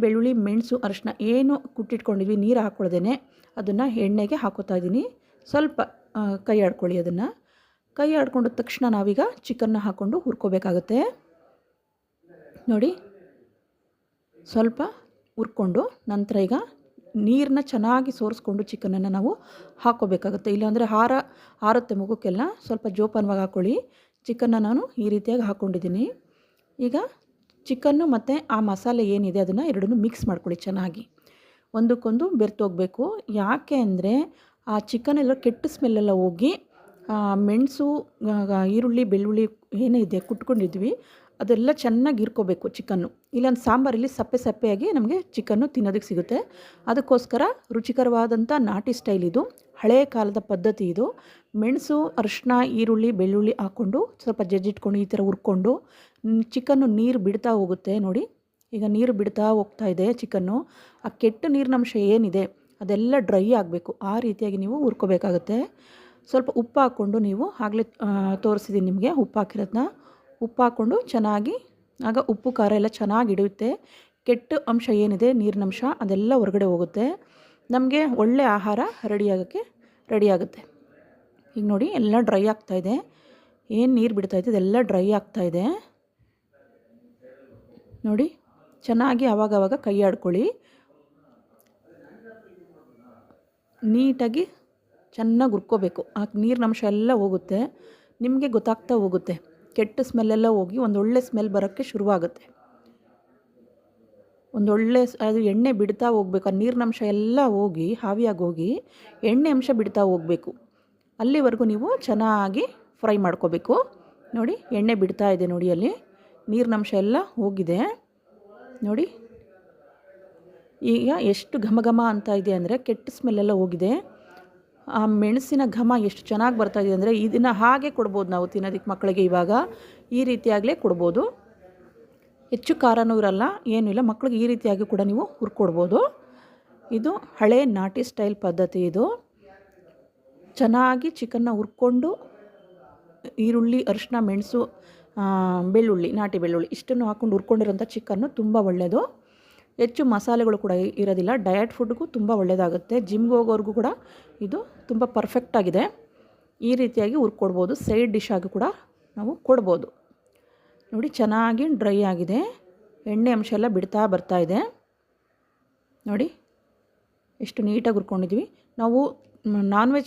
ಬೆಳ್ಳುಳ್ಳಿ, ಮೆಣಸು, ಅರಿಶಿನ ಏನು ಕುಟ್ಟಿಟ್ಕೊಂಡಿದ್ವಿ ನೀರು ಹಾಕ್ಕೊಳ್ದೇನೆ ಅದನ್ನು ಎಣ್ಣೆಗೆ ಹಾಕೋತಾ ಇದ್ದೀನಿ. ಸ್ವಲ್ಪ ಕೈ ಆಡ್ಕೊಳ್ಳಿ ಅದನ್ನು. ಕೈ ಆಡ್ಕೊಂಡ ತಕ್ಷಣ ನಾವೀಗ ಚಿಕನ್ನ ಹಾಕ್ಕೊಂಡು ಹುರ್ಕೋಬೇಕಾಗುತ್ತೆ. ನೋಡಿ, ಸ್ವಲ್ಪ ಹುರ್ಕೊಂಡು ನಂತರ ಈಗ ನೀರನ್ನ ಚೆನ್ನಾಗಿ ಸೋರಿಸ್ಕೊಂಡು ಚಿಕನನ್ನು ನಾವು ಹಾಕ್ಕೋಬೇಕಾಗುತ್ತೆ. ಇಲ್ಲಾಂದರೆ ಹಾರುತ್ತೆ ಮುಖಕ್ಕೆಲ್ಲ. ಸ್ವಲ್ಪ ಜೋಪಾನವಾಗಿ ಹಾಕ್ಕೊಳ್ಳಿ. ಚಿಕನ್ನ ನಾನು ಈ ರೀತಿಯಾಗಿ ಹಾಕ್ಕೊಂಡಿದ್ದೀನಿ. ಈಗ ಚಿಕನ್ನು ಮತ್ತು ಆ ಮಸಾಲೆ ಏನಿದೆ ಅದನ್ನು ಎರಡನ್ನೂ ಮಿಕ್ಸ್ ಮಾಡ್ಕೊಳ್ಳಿ ಚೆನ್ನಾಗಿ. ಒಂದಕ್ಕೊಂದು ಬೆರ್ತೋಗಬೇಕು. ಯಾಕೆ ಅಂದರೆ ಆ ಚಿಕನೆಲ್ಲ ಕೆಟ್ಟ ಸ್ಮೆಲ್ಲೆಲ್ಲ ಹೋಗಿ ಮೆಣಸು, ಈರುಳ್ಳಿ, ಬೆಳ್ಳುಳ್ಳಿ ಏನಿದೆ ಕುಟ್ಕೊಂಡಿದ್ವಿ ಅದೆಲ್ಲ ಚೆನ್ನಾಗಿ ಇರ್ಕೋಬೇಕು ಚಿಕನ್ನು. ಇಲ್ಲಾಂದ್ರೆ ಸಾಂಬಾರಲ್ಲಿ ಸಪ್ಪೆ ಸಪ್ಪೆಯಾಗಿ ನಮಗೆ ಚಿಕನ್ನು ತಿನ್ನೋದಕ್ಕೆ ಸಿಗುತ್ತೆ. ಅದಕ್ಕೋಸ್ಕರ ರುಚಿಕರವಾದಂಥ ನಾಟಿ ಸ್ಟೈಲ್ ಇದು. ಹಳೆಯ ಕಾಲದ ಪದ್ಧತಿ ಇದು. ಮೆಣಸು, ಅರಿಶಿನ, ಈರುಳ್ಳಿ, ಬೆಳ್ಳುಳ್ಳಿ ಹಾಕ್ಕೊಂಡು ಸ್ವಲ್ಪ ಜಜ್ಜಿಟ್ಕೊಂಡು ಈ ಥರ ಹುರ್ಕೊಂಡು ಚಿಕನ್ನು ನೀರು ಬಿಡ್ತಾ ಹೋಗುತ್ತೆ. ನೋಡಿ, ಈಗ ನೀರು ಬಿಡ್ತಾ ಹೋಗ್ತಾ ಇದೆ ಚಿಕನ್ನು. ಆ ಕೆಟ್ಟ ನೀರಿನಂಶ ಏನಿದೆ ಅದೆಲ್ಲ ಡ್ರೈ ಆಗಬೇಕು. ಆ ರೀತಿಯಾಗಿ ನೀವು ಹುರ್ಕೋಬೇಕಾಗುತ್ತೆ. ಸ್ವಲ್ಪ ಉಪ್ಪು ಹಾಕ್ಕೊಂಡು, ನೀವು ಆಗಲೇ ತೋರಿಸಿದ್ದೀನಿ ನಿಮಗೆ ಉಪ್ಪು ಹಾಕಿರೋದನ್ನ. ಉಪ್ಪು ಹಾಕ್ಕೊಂಡು ಚೆನ್ನಾಗಿ, ಆಗ ಉಪ್ಪು ಖಾರ ಎಲ್ಲ ಚೆನ್ನಾಗಿ ಹಿಡಿಯುತ್ತೆ. ಕೆಟ್ಟ ಅಂಶ ಏನಿದೆ ನೀರಿನಂಶ ಅದೆಲ್ಲ ಹೊರಗಡೆ ಹೋಗುತ್ತೆ. ನಮಗೆ ಒಳ್ಳೆ ಆಹಾರ ರೆಡಿ ಆಗುತ್ತೆ. ಈಗ ನೋಡಿ, ಎಲ್ಲ ಡ್ರೈ ಆಗ್ತಾಯಿದೆ. ಏನು ನೀರು ಬಿಡ್ತಾಯಿದೆ ಅದೆಲ್ಲ ಡ್ರೈ ಆಗ್ತಾಯಿದೆ. ನೋಡಿ, ಚೆನ್ನಾಗಿ ಆವಾಗವಾಗ ಕೈ ಆಡ್ಕೊಳ್ಳಿ. ನೀಟಾಗಿ ಚೆನ್ನಾಗಿ ಹುರ್ಕೋಬೇಕು. ಆ ನೀರಿನಂಶ ಎಲ್ಲ ಹೋಗುತ್ತೆ. ನಿಮಗೆ ಗೊತ್ತಾಗ್ತಾ ಹೋಗುತ್ತೆ. ಕೆಟ್ಟ ಸ್ಮೆಲ್ಲೆಲ್ಲ ಹೋಗಿ ಒಂದೊಳ್ಳೆ ಸ್ಮೆಲ್ ಬರೋಕ್ಕೆ ಶುರುವಾಗುತ್ತೆ. ಒಂದೊಳ್ಳೆ ಅದು ಎಣ್ಣೆ ಬಿಡ್ತಾ ಹೋಗ್ಬೇಕು. ಆ ನೀರಿನಂಶ ಎಲ್ಲ ಹೋಗಿ ಆವಿಯಾಗಿ ಹೋಗಿ ಎಣ್ಣೆ ಅಂಶ ಬಿಡ್ತಾ ಹೋಗಬೇಕು. ಅಲ್ಲಿವರೆಗೂ ನೀವು ಚೆನ್ನಾಗಿ ಫ್ರೈ ಮಾಡ್ಕೋಬೇಕು. ನೋಡಿ, ಎಣ್ಣೆ ಬಿಡ್ತಾ ಇದೆ. ನೋಡಿ, ಅಲ್ಲಿ ನೀರಿನಂಶ ಎಲ್ಲ ಹೋಗಿದೆ. ನೋಡಿ, ಈಗ ಎಷ್ಟು ಘಮ ಘಮ ಅಂತ ಇದೆ ಅಂದರೆ ಕೆಟ್ಟ ಸ್ಮೆಲ್ಲೆಲ್ಲ ಹೋಗಿದೆ. ಆ ಮೆಣಸಿನ ಘಮ ಎಷ್ಟು ಚೆನ್ನಾಗಿ ಬರ್ತಾಯಿದೆ ಅಂದರೆ ಇದನ್ನು ಹಾಗೆ ಕೊಡ್ಬೋದು ನಾವು ತಿನ್ನೋದಕ್ಕೆ ಮಕ್ಕಳಿಗೆ. ಇವಾಗ ಈ ರೀತಿಯಾಗಲೇ ಕೊಡ್ಬೋದು. ಹೆಚ್ಚು ಖಾರನೂ ಇರಲ್ಲ, ಏನೂ ಇಲ್ಲ. ಮಕ್ಕಳಿಗೆ ಈ ರೀತಿಯಾಗಿ ಕೂಡ ನೀವು ಹುರ್ಕೊಡ್ಬೋದು. ಇದು ಹಳೆ ನಾಟಿ ಸ್ಟೈಲ್ ಪದ್ಧತಿ ಇದು. ಚೆನ್ನಾಗಿ ಚಿಕನ್ನ ಹುರ್ಕೊಂಡು ಈರುಳ್ಳಿ, ಅರಿಶಿನ, ಮೆಣಸು, ಬೆಳ್ಳುಳ್ಳಿ, ನಾಟಿ ಬೆಳ್ಳುಳ್ಳಿ ಇಷ್ಟನ್ನು ಹಾಕ್ಕೊಂಡು ಹುರ್ಕೊಂಡಿರೋಂಥ ಚಿಕನ್ನು ತುಂಬ ಒಳ್ಳೆಯದು. ಹೆಚ್ಚು ಮಸಾಲೆಗಳು ಕೂಡ ಇರೋದಿಲ್ಲ. ಡಯಟ್ ಫುಡ್ಗೂ ತುಂಬ ಒಳ್ಳೆಯದಾಗುತ್ತೆ. ಜಿಮ್ಗೆ ಹೋಗೋರ್ಗೂ ಕೂಡ ಇದು ತುಂಬ ಪರ್ಫೆಕ್ಟಾಗಿದೆ. ಈ ರೀತಿಯಾಗಿ ಹುರ್ಕೊಡ್ಬೋದು. ಸೈಡ್ ಡಿಶ್ ಆಗಿ ಕೂಡ ನಾವು ಕೊಡ್ಬೋದು. ನೋಡಿ, ಚೆನ್ನಾಗಿ ಡ್ರೈ ಆಗಿದೆ. ಎಣ್ಣೆ ಅಂಶ ಎಲ್ಲ ಬಿಡ್ತಾ ಬರ್ತಾಯಿದೆ. ನೋಡಿ, ಎಷ್ಟು ನೀಟಾಗಿ ಹುರ್ಕೊಂಡಿದ್ವಿ. ನಾವು ನಾನ್ ವೆಜ್